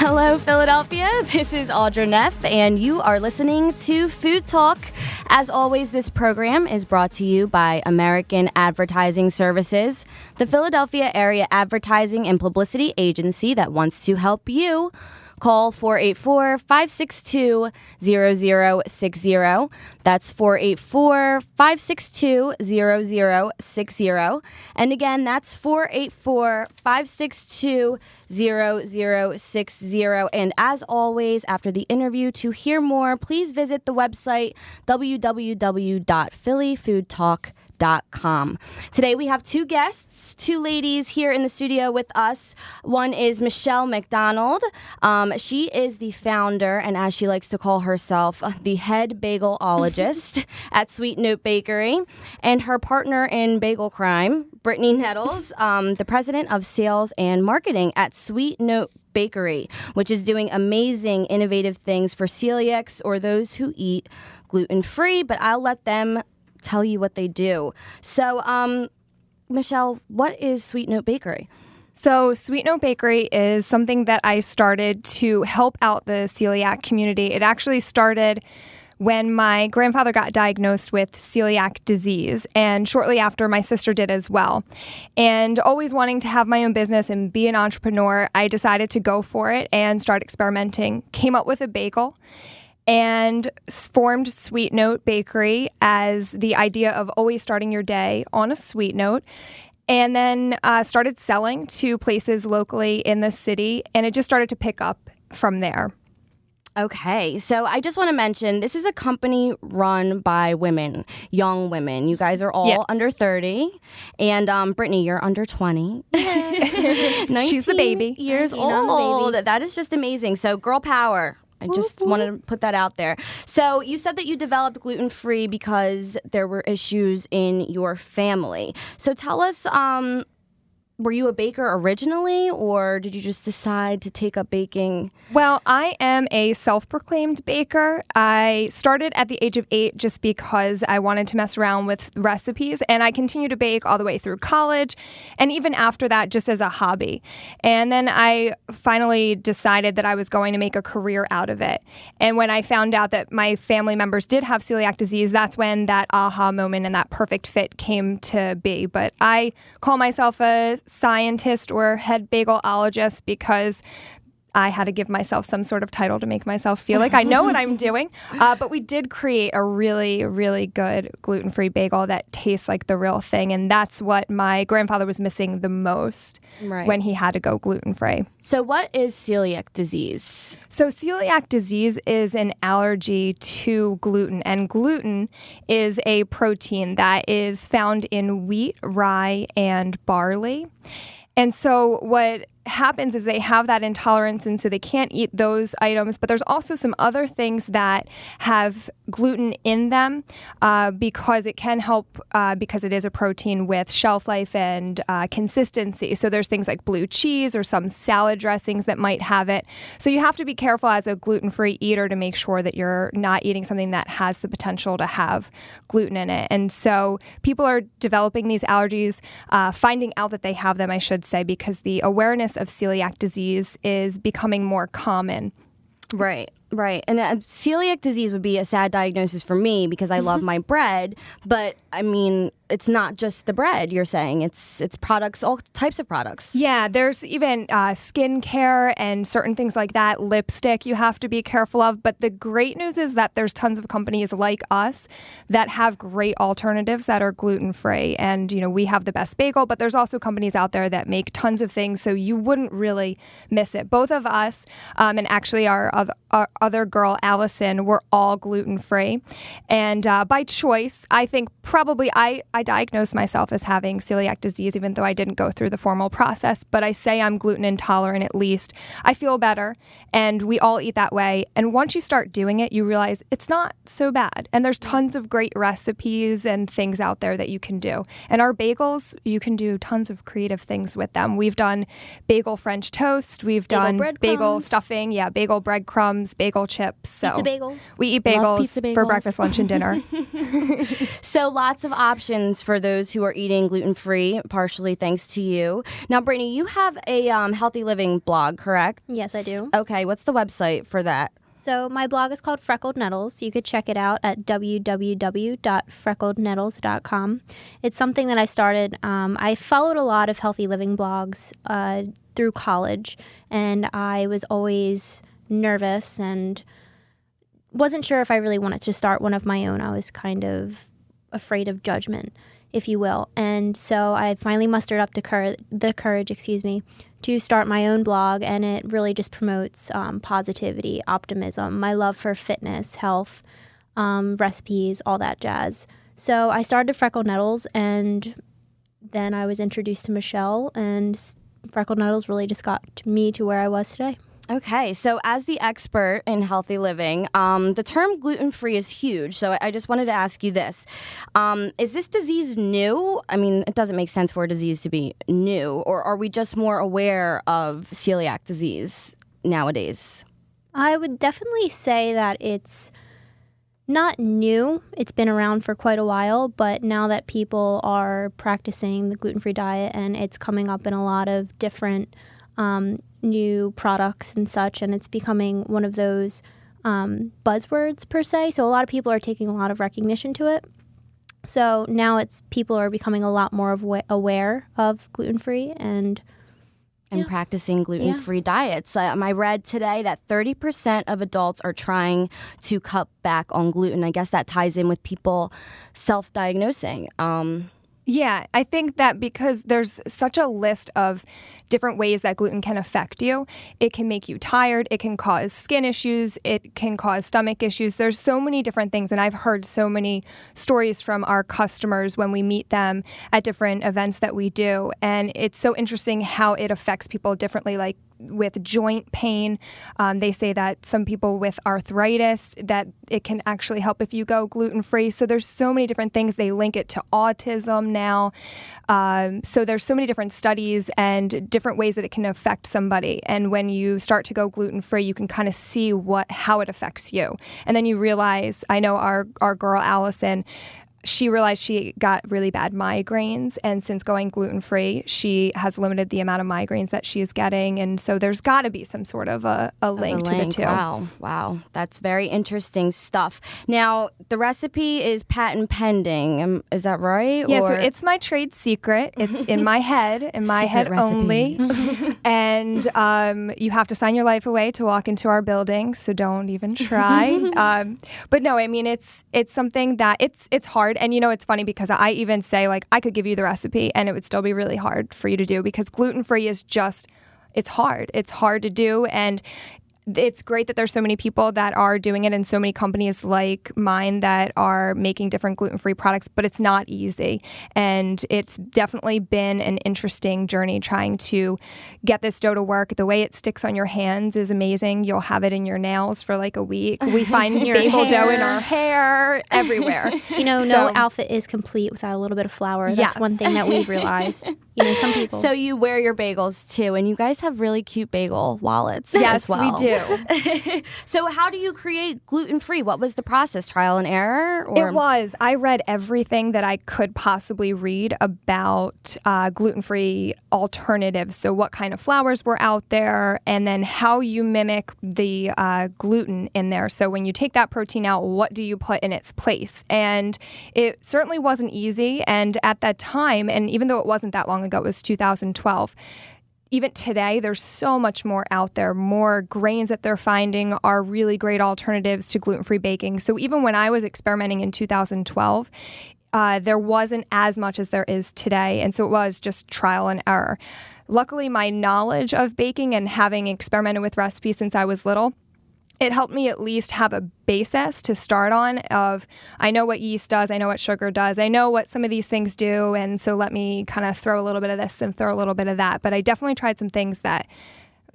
Hello, Philadelphia. This is Audra Neff, and you are listening to Food Talk. As always, this program is brought to you by American Advertising Services, the Philadelphia area advertising and publicity agency that wants to help you. Call 484-562-0060. That's 484-562-0060. And again, that's 484-562-0060. And as always, after the interview, to hear more, please visit the website www.phillyfoodtalk.com. Today we have two guests, two ladies here in the studio with us. One is Michelle McDonald. She is the founder, and as she likes to call herself, the head bagelologist at Sweet Note Bakery. And her partner in bagel crime, Brittany Nettles, the president of sales and marketing at Sweet Note Bakery, which is doing amazing, innovative things for celiacs or those who eat gluten-free. But I'll let them tell you what they do. So, Michelle, what is Sweet Note Bakery? So Sweet Note Bakery is something that I started to help out the celiac community. It actually started when my grandfather got diagnosed with celiac disease, and shortly after my sister did as well. And always wanting to have my own business and be an entrepreneur, I decided to go for it and start experimenting. Came up with a bagel and formed Sweet Note Bakery as the idea of always starting your day on a sweet note. And then started selling to places locally in the city, and it just started to pick up from there. Okay, so I just want to mention, this is a company run by women, young women. You guys are all under 30, and Brittany, you're under 20. She's the baby. Years old. That is just amazing. So girl power. I just wanted to put that out there. So you said that you developed gluten-free because there were issues in your family. So tell us, were you a baker originally, or did you just decide to take up baking? Well, I am a self-proclaimed baker. I started at the age of 8 just because I wanted to mess around with recipes, and I continued to bake all the way through college, and even after that, just as a hobby. And then I finally decided that I was going to make a career out of it. And when I found out that my family members did have celiac disease, that's when that aha moment and that perfect fit came to be. But I call myself a scientist or head bagelologist because I had to give myself some sort of title to make myself feel like I know what I'm doing. But we did create a really, really good gluten-free bagel that tastes like the real thing. And that's what my grandfather was missing the most when he had to go gluten-free. So what is celiac disease? So celiac disease is an allergy to gluten. And gluten is a protein that is found in wheat, rye, and barley. And so what happens is they have that intolerance, and so they can't eat those items. But there's also some other things that have gluten in them because it can help because it is a protein with shelf life and consistency. So there's things like blue cheese or some salad dressings that might have it. So you have to be careful as a gluten-free eater to make sure that you're not eating something that has the potential to have gluten in it. And so people are developing these allergies, finding out that they have them, I should say, because the awareness of celiac disease is becoming more common. Right. And celiac disease would be a sad diagnosis for me because I love my bread. But I mean, it's not just the bread, you're saying. It's products, all types of products. Yeah, there's even skincare and certain things like that. Lipstick you have to be careful of. But the great news is that there's tons of companies like us that have great alternatives that are gluten-free. And, you know, we have the best bagel, but there's also companies out there that make tons of things, so you wouldn't really miss it. Both of us, and actually our other girl, Allison, were all gluten-free. And by choice, I think probably I diagnosed myself as having celiac disease, even though I didn't go through the formal process. But I say I'm gluten intolerant at least. I feel better, and we all eat that way. And once you start doing it, you realize it's not so bad. And there's tons of great recipes and things out there that you can do. And our bagels, you can do tons of creative things with them. We've done bagel French toast. We've done bagel stuffing. Yeah, bagel breadcrumbs, bagel bagel chips. So Pizza bagels. We eat Love bagels pizza for bagels. breakfast, lunch, and dinner. So lots of options for those who are eating gluten-free, partially thanks to you. Now, Brittany, you have a healthy living blog, correct? Yes, I do. Okay, what's the website for that? So my blog is called Freckled Nettles. You could check it out at www.frecklednettles.com. It's something that I started. I followed a lot of healthy living blogs through college, and I was always nervous and wasn't sure if I really wanted to start one of my own. I was kind of afraid of judgment, if you will. And so I finally mustered up the courage, to start my own blog, and it really just promotes positivity, optimism, my love for fitness, health, recipes, all that jazz. So I started Freckled Nettles, and then I was introduced to Michelle, and Freckled Nettles really just got me to where I was today. Okay, so as the expert in healthy living, the term gluten-free is huge. So I just wanted to ask you this. Is this disease new? I mean, it doesn't make sense for a disease to be new. Or are we just more aware of celiac disease nowadays? I would definitely say that it's not new. It's been around for quite a while, but now that people are practicing the gluten-free diet and it's coming up in a lot of different new products and such, and it's becoming one of those buzzwords per se. So a lot of people are taking a lot of recognition to it. So now people are becoming a lot more aware of gluten-free and practicing gluten-free diets. I read today that 30% of adults are trying to cut back on gluten. I guess that ties in with people self-diagnosing. Yeah, I think that because there's such a list of different ways that gluten can affect you, it can make you tired, it can cause skin issues, it can cause stomach issues. There's so many different things, and I've heard so many stories from our customers when we meet them at different events that we do, and it's so interesting how it affects people differently. Like with joint pain, they say that some people with arthritis, that it can actually help if you go gluten-free. So there's so many different things. They link it to autism now. So there's so many different studies and different ways that it can affect somebody. And when you start to go gluten-free, you can kind of see how it affects you. And then you realize, I know our girl Allison, she realized she got really bad migraines, and since going gluten-free, she has limited the amount of migraines that she is getting, and so there's got to be some sort of a link to the two. Wow. That's very interesting stuff. Now, the recipe is patent pending. Is that right? Yeah, so it's my trade secret. It's in my head, only. And you have to sign your life away to walk into our building, so don't even try. But no, I mean, it's something that it's hard. And it's funny because I even say, like, I could give you the recipe and it would still be really hard for you to do, because gluten-free is it's hard. It's hard to do, and it's great that there's so many people that are doing it and so many companies like mine that are making different gluten-free products, but it's not easy. And it's definitely been an interesting journey trying to get this dough to work. The way it sticks on your hands is amazing. You'll have it in your nails for like a week. We find bagel dough in our hair, everywhere. No outfit is complete without a little bit of flour. That's one thing that we've realized. Some people. So you wear your bagels too, and you guys have really cute bagel wallets yes, as well. We do. So how do you create gluten-free? What was the process? Trial and error? Or? It was. I read everything that I could possibly read about gluten-free alternatives. So what kind of flours were out there, and then how you mimic the gluten in there. So when you take that protein out, what do you put in its place? And it certainly wasn't easy. And at that time, and even though it wasn't that long ago, it was 2012, even today, there's so much more out there. More grains that they're finding are really great alternatives to gluten-free baking. So even when I was experimenting in 2012, there wasn't as much as there is today. And so it was just trial and error. Luckily, my knowledge of baking and having experimented with recipes since I was little, it helped me at least have a basis to start on of, I know what yeast does, I know what sugar does, I know what some of these things do, and so let me kind of throw a little bit of this and throw a little bit of that. But I definitely tried some things that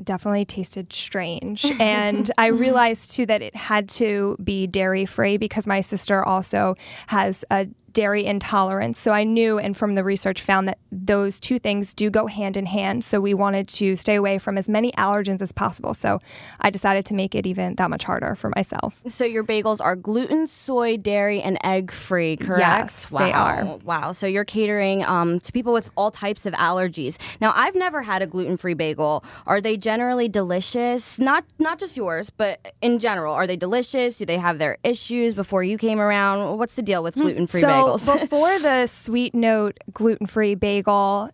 definitely tasted strange. And I realized too that it had to be dairy-free, because my sister also has a dairy intolerance. So I knew, and from the research found that those two things do go hand in hand. So we wanted to stay away from as many allergens as possible. So I decided to make it even that much harder for myself. So your bagels are gluten, soy, dairy, and egg-free, correct? Yes, wow. they are. Wow. So you're catering to people with all types of allergies. Now, I've never had a gluten-free bagel. Are they generally delicious? Not just yours, but in general. Are they delicious? Do they have their issues before you came around? What's the deal with gluten-free bagels? So before the Sweet Note gluten-free bagel,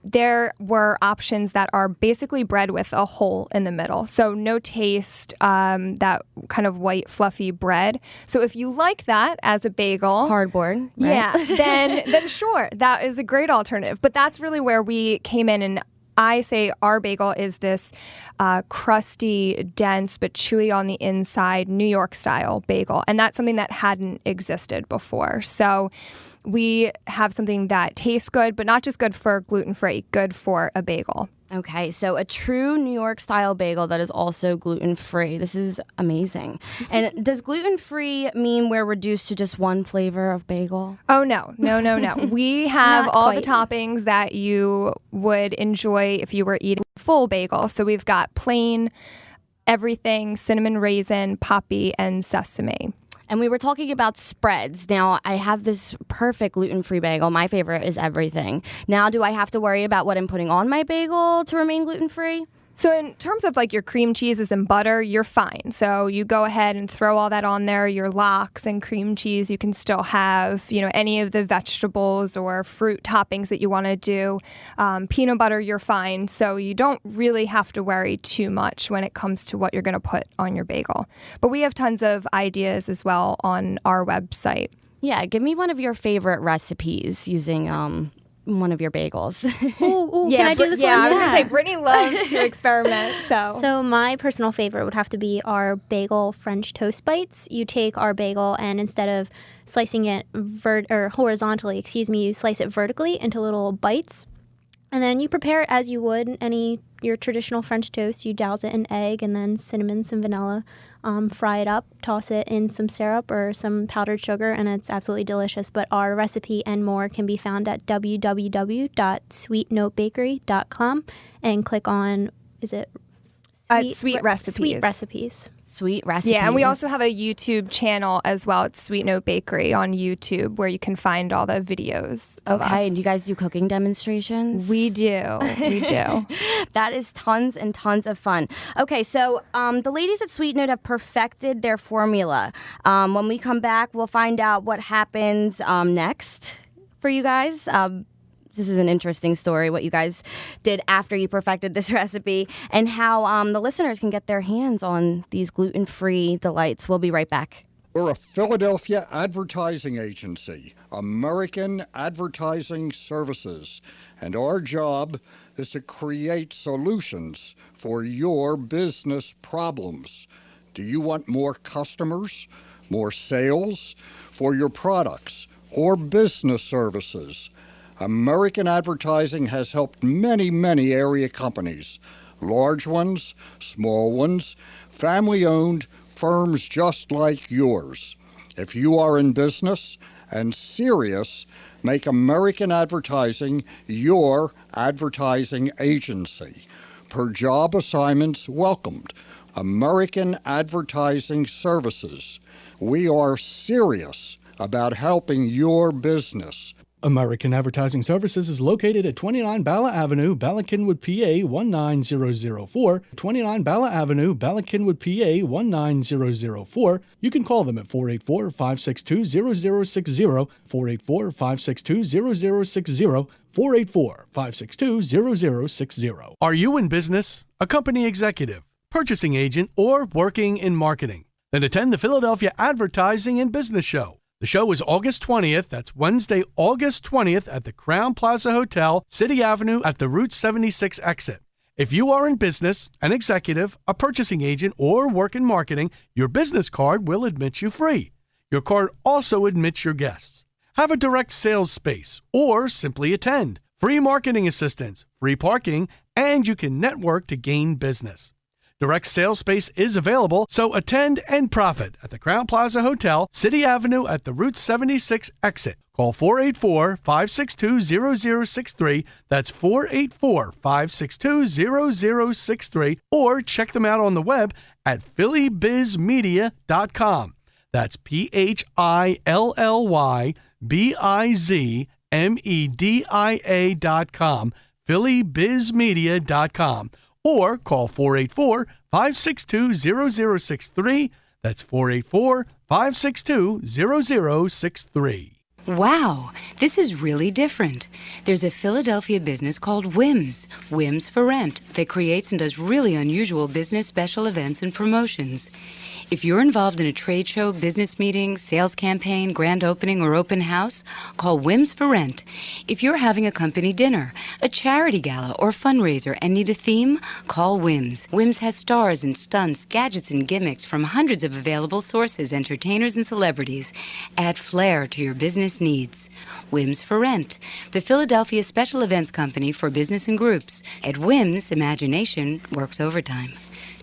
there were options that are basically bread with a hole in the middle. So no taste, that kind of white fluffy bread. So if you like that as a bagel, Cardboard, right? yeah, then sure, that is a great alternative. But that's really where we came in, and I say our bagel is this crusty, dense, but chewy on the inside, New York style bagel. And that's something that hadn't existed before. So we have something that tastes good, but not just good for gluten-free, good for a bagel. Okay, so a true New York style bagel that is also gluten-free. This is amazing. And does gluten-free mean we're reduced to just one flavor of bagel? Oh, no. We have Not all the quite. toppings that you would enjoy if you were eating a full bagel. So we've got plain, everything, cinnamon raisin, poppy, and sesame. And we were talking about spreads. Now, I have this perfect gluten-free bagel. My favorite is everything. Now, do I have to worry about what I'm putting on my bagel to remain gluten-free? So in terms of like your cream cheeses and butter, you're fine. So you go ahead and throw all that on there, your lox and cream cheese. You can still have, any of the vegetables or fruit toppings that you want to do. Peanut butter, you're fine. So you don't really have to worry too much when it comes to what you're going to put on your bagel. But we have tons of ideas as well on our website. Yeah, give me one of your favorite recipes using one of your bagels. Ooh, can I do this one? I was going to say, Brittany loves to experiment. So my personal favorite would have to be our bagel French toast bites. You take our bagel and instead of slicing it horizontally, you slice it vertically into little bites. And then you prepare it as you would your traditional French toast. You douse it in egg and then cinnamon, some vanilla. Fry it up, toss it in some syrup or some powdered sugar, and it's absolutely delicious. But our recipe and more can be found at www.sweetnotebakery.com and click on, Sweet Recipes. Sweet Recipes. Sweet recipes. Yeah, and we also have a YouTube channel as well. It's Sweet Note Bakery on YouTube, where you can find all the videos of us. Okay, and do you guys do cooking demonstrations? We do. That is tons and tons of fun. Okay, so the ladies at Sweet Note have perfected their formula. When we come back, we'll find out what happens next for you guys. This is an interesting story, what you guys did after you perfected this recipe, and how the listeners can get their hands on these gluten-free delights. We'll be right back. We're a Philadelphia advertising agency, American Advertising Services, and our job is to create solutions for your business problems. Do you want more customers, more sales for your products or business services? American Advertising has helped many area companies, large ones, small ones, family-owned firms just like yours. If you are in business and serious, make American Advertising your advertising agency. Per job assignments welcomed. American Advertising Services. We are serious about helping your business. American Advertising Services is located at 29 Bala Avenue, Bala Cynwyd, PA 19004. 29 Bala Avenue, Bala Cynwyd, PA 19004. You can call them at 484-562-0060, 484-562-0060, 484-562-0060. Are you in business, a company executive, purchasing agent, or working in marketing? Then attend the Philadelphia Advertising and Business Show. The show is August 20th. That's Wednesday, August 20th at the Crown Plaza Hotel, City Avenue at the Route 76 exit. If you are in business, an executive, a purchasing agent, or work in marketing, your business card will admit you free. Your card also admits your guests. Have a direct sales space or simply attend. Free marketing assistance, free parking, and you can network to gain business. Direct sales space is available, so attend and profit at the Crown Plaza Hotel, City Avenue at the Route 76 exit. Call 484-562-0063. That's 484-562-0063. Or check them out on the web at phillybizmedia.com. That's phillybizmedia.com. phillybizmedia.com. Or call 484-562-0063. That's 484-562-0063. Wow, this is really different. There's a Philadelphia business called Whims, Whims for Rent, that creates and does really unusual business special events and promotions. If you're involved in a trade show, business meeting, sales campaign, grand opening, or open house, call Whims for Rent. If you're having a company dinner, a charity gala, or fundraiser and need a theme, call Whims. Whims has stars and stunts, gadgets and gimmicks from hundreds of available sources, entertainers and celebrities. Add flair to your business needs. Whims for Rent, the Philadelphia special events company for business and groups. At Whims, imagination works overtime.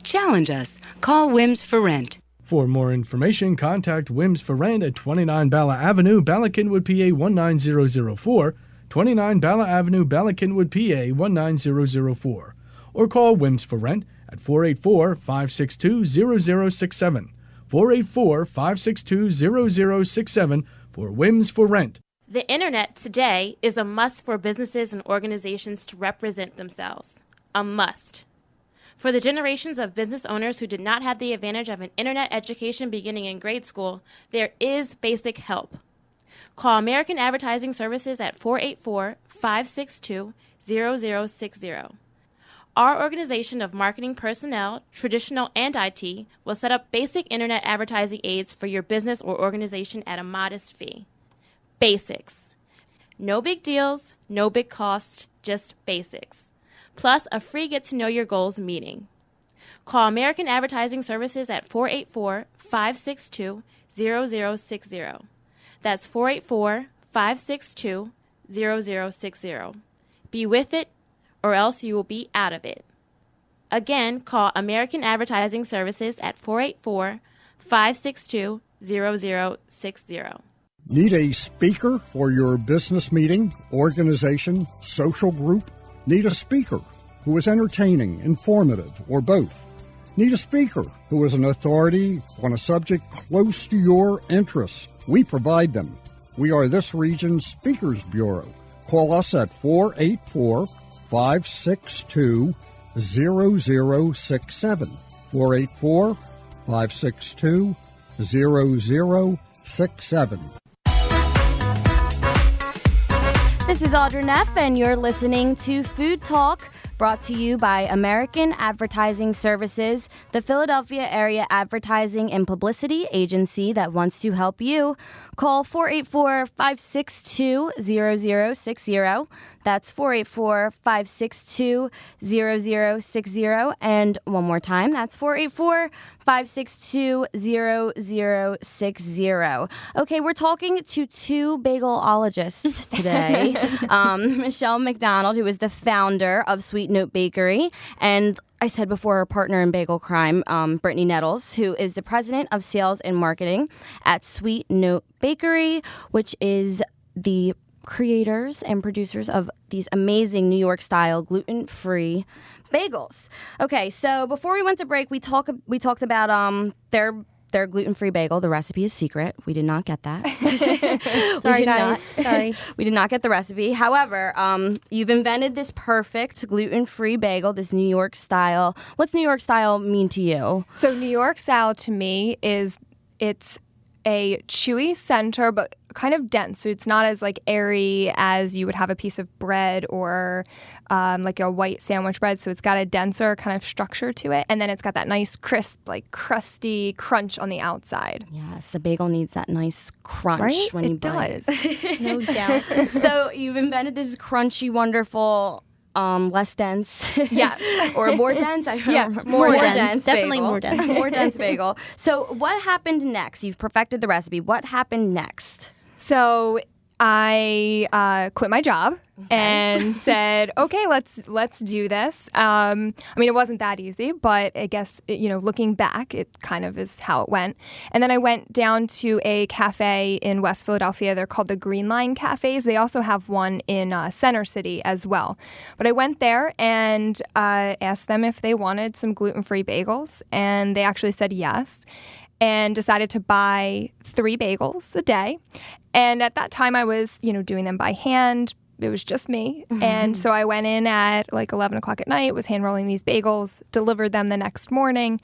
Challenge us. Call Whims for Rent. For more information, contact Whims for Rent at 29 Bala Avenue, Bala Cynwyd, PA 19004, 29 Bala Avenue, Bala Cynwyd, PA 19004, or call Whims for Rent at 484-562-0067, 484-562-0067 for Whims for Rent. The internet today is a must for businesses and organizations to represent themselves. A must. For the generations of business owners who did not have the advantage of an internet education beginning in grade school, there is basic help. Call American Advertising Services at 484-562-0060. Our organization of marketing personnel, traditional and IT, will set up basic internet advertising aids for your business or organization at a modest fee. Basics. No big deals, no big costs, just basics. Plus a free get-to-know-your-goals meeting. Call American Advertising Services at 484-562-0060. That's 484-562-0060. Be with it, or else you will be out of it. Again, call American Advertising Services at 484-562-0060. Need a speaker for your business meeting, organization, social group? Need a speaker who is entertaining, informative, or both? Need a speaker who is an authority on a subject close to your interests? We provide them. We are this region's Speakers Bureau. Call us at 484-562-0067, 484-562-0067. This is Audra Neff, and you're listening to Food Talk, brought to you by American Advertising Services, the Philadelphia area advertising and publicity agency that wants to help you. Call 484-562-0060. That's 484-562-0060. And one more time, that's 484-562-0060. Okay, we're talking to two bagelologists today. Michelle McDonald, who is the founder of Sweet Note Bakery, and I said before, her partner in bagel crime, Brittany Nettles, who is the president of sales and marketing at Sweet Note Bakery, which is the creators and producers of these amazing New York style gluten-free bagels. Okay, so before we went to break, we talked about their gluten-free bagel. The recipe is secret. We did not get that. Sorry, guys. Sorry. We did not get the recipe. However, you've invented this perfect gluten-free bagel, this New York style. What's New York style mean to you? So New York style to me is it's a chewy center, but kind of dense. So it's not as like airy as you would have a piece of bread or like a white sandwich bread. So it's got a denser kind of structure to it. And then it's got that nice crisp, like crusty crunch on the outside. Yes, a bagel needs that nice crunch right? when you it bite does. No doubt. So you've invented this crunchy, wonderful, less dense. Yes. Or more dense? I don't remember. More dense. Definitely bagel. more dense. More dense bagel. So what happened next? You've perfected the recipe. What happened next? So I quit my job and said, okay, let's do this. I mean, it wasn't that easy, but I guess, looking back, it kind of is how it went. And then I went down to a cafe in West Philadelphia. They're called the Green Line Cafes. They also have one in Center City as well. But I went there and asked them if they wanted some gluten-free bagels, and they actually said yes, and decided to buy 3 bagels a day. And at that time, I was, doing them by hand. It was just me. And so I went in at like 11 o'clock at night, was hand rolling these bagels, delivered them the next morning.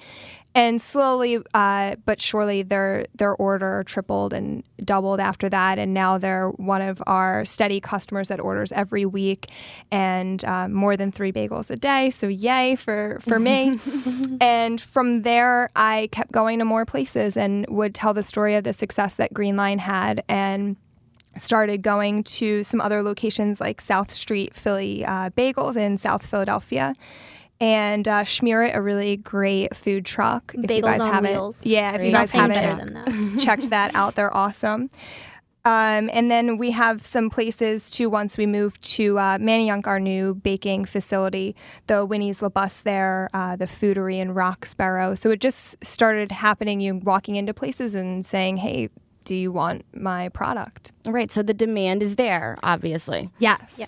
And slowly but surely their order tripled and doubled after that. And now they're one of our steady customers that orders every week, and more than 3 bagels a day. So yay for me. And from there, I kept going to more places and would tell the story of the success that Green Line had, and started going to some other locations like South Street Philly Bagels in South Philadelphia. And Schmear It, a really great food truck. If Bagels you guys on haven't, wheels. if you guys Nothing haven't better than that. checked that out, they're awesome. And then we have some places too. Once we moved to Manayunk, our new baking facility, the Winnie's La Bus there, the Foodery in Roxborough. So it just started happening. You walking into places and saying, "Hey, do you want my product?" Right. So the demand is there, obviously. Yes.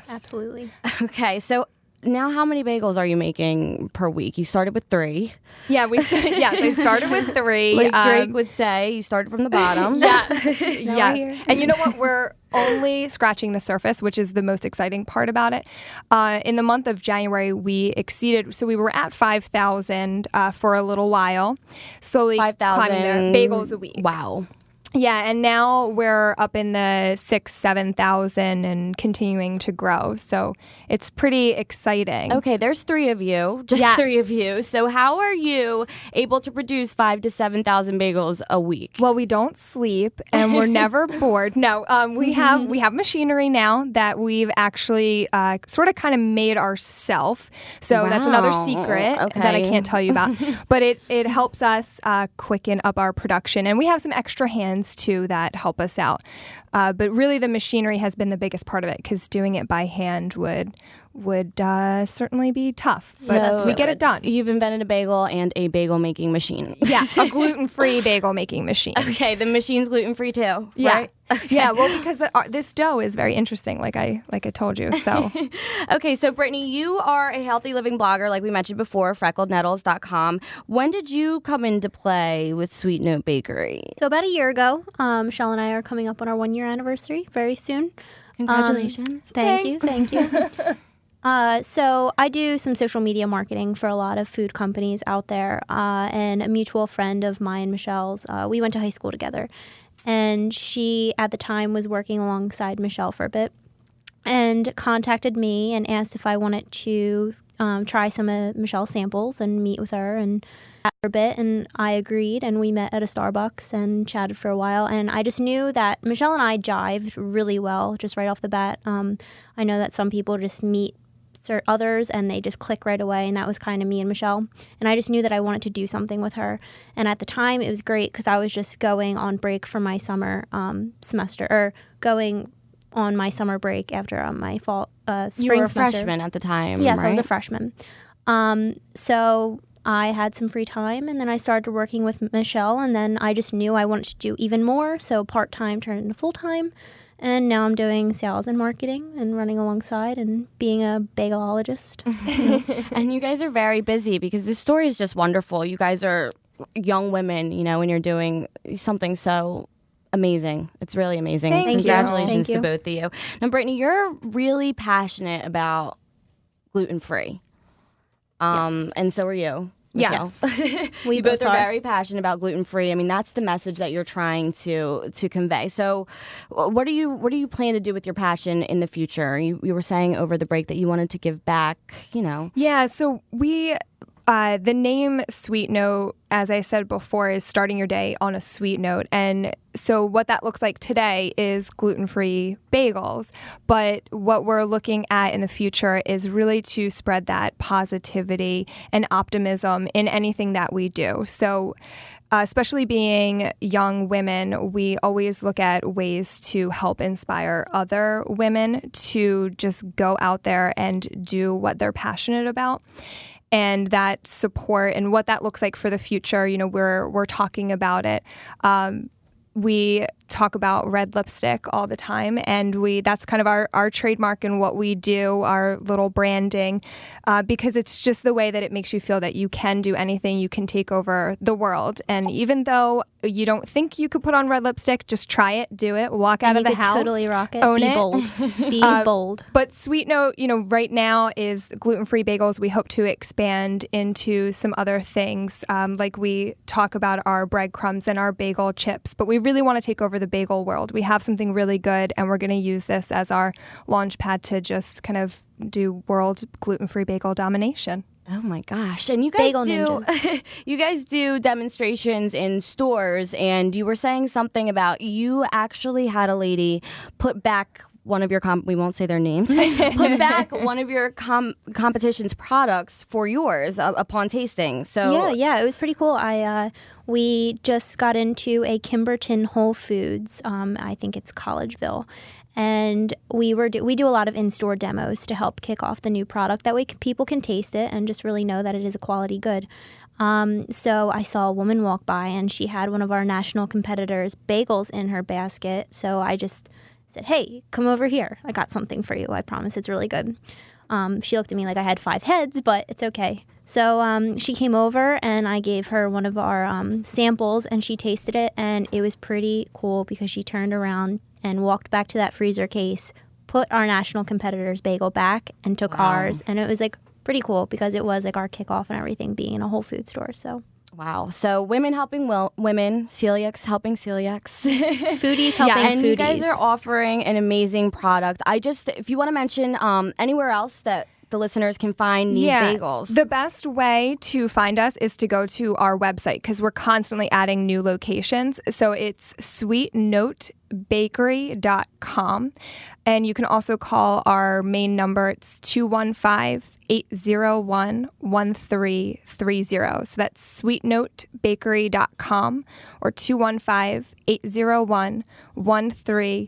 Absolutely. Okay. So now how many bagels are you making per week? You started with 3. Yeah, I started with 3. Like Drake would say, you started from the bottom. Yes. And you know what? We're only scratching the surface, which is the most exciting part about it. In the month of January, we exceeded, so we were at 5,000 for a little while, slowly 5,000 climbing there, bagels a week. Wow. Yeah, and now we're up in the 6,000-7,000 and continuing to grow. So it's pretty exciting. Okay, there's 3 of you, just 3 of you. So how are you able to produce 5,000 to 7,000 bagels a week? Well, we don't sleep and we're never bored. No, we have machinery now that we've actually sort of kind of made ourselves. So that's another secret that I can't tell you about. But it helps us quicken up our production, and we have some extra hands too that help us out. But really the machinery has been the biggest part of it, because doing it by hand would certainly be tough. But we get it done. You've invented a bagel and a bagel making machine. Yeah, a gluten-free bagel making machine. Okay, the machine's gluten-free too, yeah. right? Okay. Yeah, well, because this dough is very interesting, like I told you. So, okay, so Brittany, you are a healthy living blogger, like we mentioned before, frecklednettles.com. When did you come into play with Sweet Note Bakery? So about a year ago, Michelle and I are coming up on our 1-year anniversary very soon. Congratulations. Thank you. So I do some social media marketing for a lot of food companies out there, and a mutual friend of mine, Michelle's, we went to high school together, and she at the time was working alongside Michelle for a bit, and contacted me and asked if I wanted to try some of Michelle's samples and meet with her and chat for a bit, and I agreed, and we met at a Starbucks and chatted for a while, and I just knew that Michelle and I jived really well just right off the bat. I know that some people just meet others and they just click right away, and that was kind of me and Michelle, and I just knew that I wanted to do something with her. And at the time it was great because I was just going on break for my summer semester, or going on my summer break after my fall spring You were a semester. freshman at the time, Yes, right? I was a freshman. So I had some free time, and then I started working with Michelle, and then I just knew I wanted to do even more, so part-time turned into full-time. And now I'm doing sales and marketing and running alongside and being a bagelologist. And you guys are very busy, because this story is just wonderful. You guys are young women, and you're doing something so amazing. It's really amazing. Thank you. Congratulations Thank you. to both of you. Now, Brittany, you're really passionate about gluten-free. Yes. And so are you. yes. We You both are are. very passionate about gluten-free. I mean, that's the message that you're trying to convey. So what do you plan to do with your passion in the future? You were saying over the break that you wanted to give back, Yeah, so we The name Sweet Note, as I said before, is starting your day on a sweet note. And so what that looks like today is gluten-free bagels. But what we're looking at in the future is really to spread that positivity and optimism in anything that we do. So especially being young women, we always look at ways to help inspire other women to just go out there and do what they're passionate about. And that support and what that looks like for the future, we're talking about it. We talk about red lipstick all the time, and that's kind of our trademark and what we do, our little branding, because it's just the way that it makes you feel that you can do anything, you can take over the world. And even though you don't think you could put on red lipstick, just try it, do it, walk out of the house, totally rock it, own be it. bold, be bold. But Sweet Note, right now is gluten-free bagels. We hope to expand into some other things, like we talk about our breadcrumbs and our bagel chips, but we really want to take over the bagel world. We have something really good, and we're going to use this as our launch pad to just kind of do world gluten-free bagel domination. Oh my gosh. And you guys you guys do demonstrations in stores, and you were saying something about you actually had a lady put back one of your we won't say their names, put back one of your competition's products for yours upon tasting. So yeah, it was pretty cool. We just got into a Kimberton Whole Foods, I think it's Collegeville, and we do a lot of in-store demos to help kick off the new product. That way people can taste it and just really know that it is a quality good. So I saw a woman walk by, and she had one of our national competitors' bagels in her basket. So I just said, "Hey, come over here. I got something for you. I promise it's really good." She looked at me like I had 5 heads, but it's okay. So she came over, and I gave her one of our samples, and she tasted it, and it was pretty cool because she turned around and walked back to that freezer case, put our national competitor's bagel back, and took ours. And it was like pretty cool because it was like our kickoff and everything being in a Whole Food store. So. Wow. So women helping women, celiacs helping celiacs. Foodies helping and foodies. You guys are offering an amazing product. If you want to mention anywhere else that the listeners can find these bagels. The best way to find us is to go to our website because we're constantly adding new locations. So it's sweetnotebakery.com. And you can also call our main number. It's 215-801-1330. So that's sweetnotebakery.com or 215-801-1330.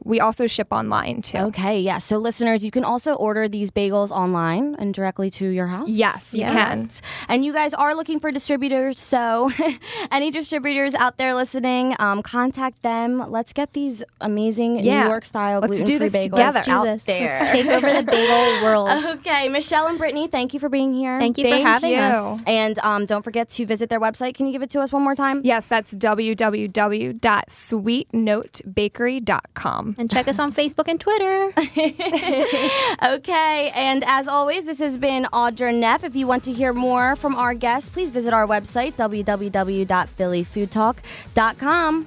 We also ship online too. Okay, yeah. So listeners, you can also order these bagels online and directly to your house? Yes, you can. And you guys are looking for distributors, so any distributors out there listening, contact them. Let's get these amazing New York style gluten-free bagels out there. Let's take over the bagel world. Okay, Michelle and Brittany, thank you for being here. Thank you for having us. And don't forget to visit their website. Can you give it to us one more time? Yes, that's www.sweetnotebakery.com. And check us on Facebook and Twitter. Okay, and as always, this has been Audra Neff. If you want to hear more from our guests, please visit our website, www.phillyfoodtalk.com.